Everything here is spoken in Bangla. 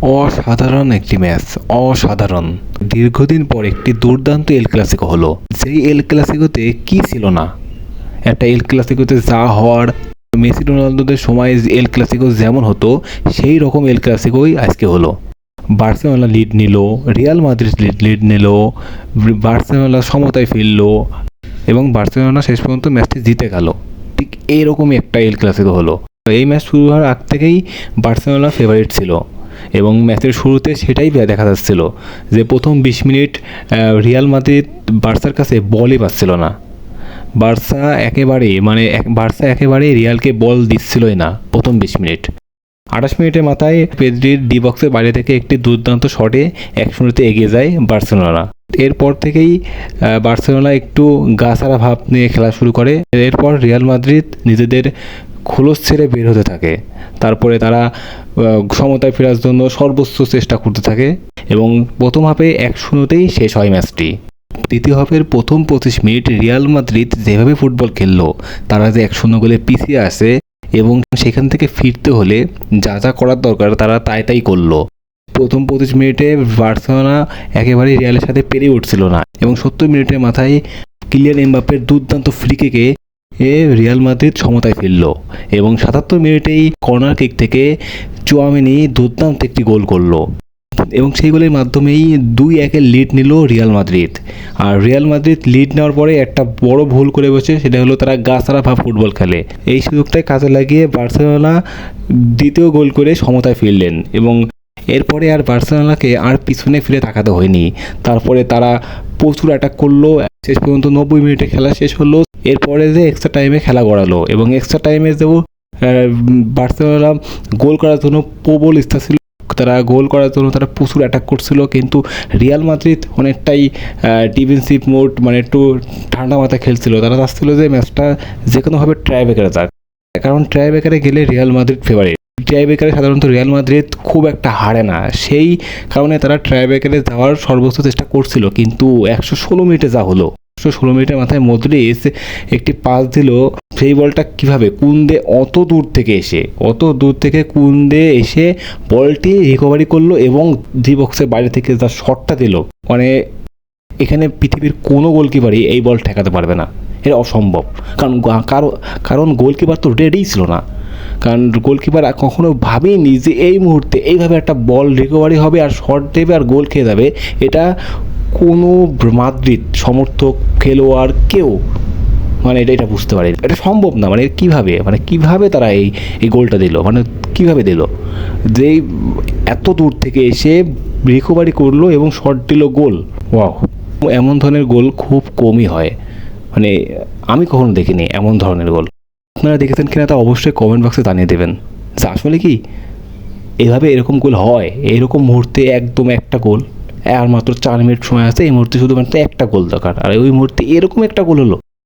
অসাধারণ একটি ম্যাচ, অসাধারণ। দীর্ঘদিন পর একটি দুর্দান্ত এল ক্লাসিকো হলো। যেই এল ক্লাসিকোতে কি ছিল না, একটা এল ক্লাসিকোতে যা হওয়ার, মেসি রোনালদোদের সময় এল ক্লাসিকো যেমন হতো সেই রকম এল ক্লাসিকোই আজকে হলো। বার্সেলোনা লিড নিল, রিয়াল মাদ্রিদ লিড নিল, বার্সেলোনা সমতায় ফিরল এবং বার্সেলোনা শেষ পর্যন্ত ম্যাচটি জিতে গেল। ঠিক এইরকমই একটা এল ক্লাসিকো হলো। এই ম্যাচ শুরু হওয়ার আগ থেকেই বার্সেলোনা ফেভারিট ছিল এবং ম্যাচের শুরুতে সেটাই দেখা যাচ্ছিল যে প্রথম 20 মিনিট রিয়াল মাদ্রিদ বার্সার কাছে বলই পাচ্ছিল না। বার্সা একেবারে রিয়ালকে বল দিচ্ছিলই না প্রথম 20 মিনিট। 28 মিনিটের মাথায় পেদ্রির ডি বক্সের বাইরে থেকে একটি দুর্দান্ত শটে 1-0 এগিয়ে যায় বার্সেলোনা। এরপর থেকেই বার্সেলোনা একটু গাছাড়া ভাব নিয়ে খেলা শুরু করে। এরপর রিয়াল মাদ্রিদ নিজেদের খোলস ছেড়ে বের হতে থাকে। তারপরে তারা সমতায় ফেরার জন্য সর্বোচ্চ চেষ্টা করতে থাকে এবং প্রথম হাফে 1-0 শেষ হয় ম্যাচটি। দ্বিতীয় হাফের প্রথম 25 মিনিট রিয়াল মাদ্রিদ যেভাবে ফুটবল খেললো, তারা যে 1-0 গোলে পিছিয়ে আসে এবং সেখান থেকে ফিরতে হলে যা যা করার দরকার তারা তাই করলো। প্রথম 25 মিনিটে বার্সেলোনা একেবারেই রিয়ালের সাথে পেরে উঠছিল না এবং 70 মিনিটের মাথায় কিলিয়ান এমবাপ্পের দুর্দান্ত ফ্রি কিকে রিয়াল মাদ্রিদ সমতায় ফিরল এবং 77 মিনিটেই কর্নার কিক থেকে চুয়ামেনি দুর্দান্ত একটি গোল করলো এবং সেই গোলের মাধ্যমেই 2-1 লিড নিল রিয়াল মাদ্রিদ। আর রিয়াল মাদ্রিদ লিড নেওয়ার পরে একটা বড় ভুল করে বসে, সেটা হলো তারা গাছাড়া ভাব ফুটবল খেলে। এই সুযোগটাই কাজে লাগিয়ে বার্সেলোনা দ্বিতীয় গোল করে সমতায় ফিরলেন এবং এরপরে আর বার্সেলোনাকে আর পিছনে ফিরে তাকাতে হয়নি। তারপরে তারা প্রচুর অ্যাটাক করলো। শেষ পর্যন্ত 90 মিনিটে খেলা শেষ হলো। এরপরে যে এক্সট্রা টাইমে খেলা গড়ালো এবং এক্সট্রা টাইমে যে বার্সেলোনা গোল করার জন্য প্রবল ইচ্ছা ছিল, তারা গোল করার জন্য তারা প্রচুর অ্যাটাক করছিল, কিন্তু রিয়াল মাদ্রিদ অনেকটাই ডিফেন্সিভ মোড, মানে একটু ঠান্ডা মাথায় খেলছিল। তারা চাচ্ছিল যে ম্যাচটা যে কোনোভাবে ট্রাইব্রেকারে যাক, কারণ ট্রাইব্রেকারে গেলে রিয়াল মাদ্রিদ ফেভারিট। ট্রাইব্রেকারে সাধারণত রিয়াল মাদ্রিদ খুব একটা হারে না, সেই কারণে তারা ট্রাইব্রেকারে যাওয়ার সর্বোচ্চ চেষ্টা করছিল। কিন্তু 116 মিনিটে যা হলো, 116 মিনিটের মাথায় মদ্রিচ একটি পাস দিল। সেই বলটা কীভাবে কুন্দে অত দূর থেকে কুন্দে এসে বলটি রিকভারি করলো এবং ডি বক্সের বাইরে থেকে যা শটটা দিল, মানে এখানে পৃথিবীর কোনো গোলকিপারই এই বল ঠেকাতে পারবে না, এটা অসম্ভব। কারণ গোলকিপার তো রেডিই ছিল না, কারণ গোলকিপার কখনো ভাবেনি যে এই মুহূর্তে এইভাবে একটা বল রিকভারি হবে আর শট দেবে আর গোল খেয়ে যাবে। এটা কোনো মাদ্রিদ সমর্থক, খেলোয়াড় কেউ এটা বুঝতে পারে, এটা সম্ভব না। কিভাবে তারা এই গোলটা দিল, কিভাবে দিল, যে এত দূর থেকে এসে রিকভারি করলো এবং শট দিল, গোল। ওয়াও, এমন ধরনের গোল খুব কমই হয়, আমি কখনো দেখিনি এমন ধরনের গোল। আপনারা দেখেছেন কিনা তা অবশ্যই কমেন্ট বক্সে জানিয়ে দেবেন যে আসলে কি এরকম গোল হয়। এরকম মুহূর্তে একদম একটা গোল, আর মাত্র 4 মিনিট সময় আছে, এই মুহূর্তে শুধুমাত্র একটা গোল দরকার, আর ওই মুহূর্তে এরকম একটা গোল হলো।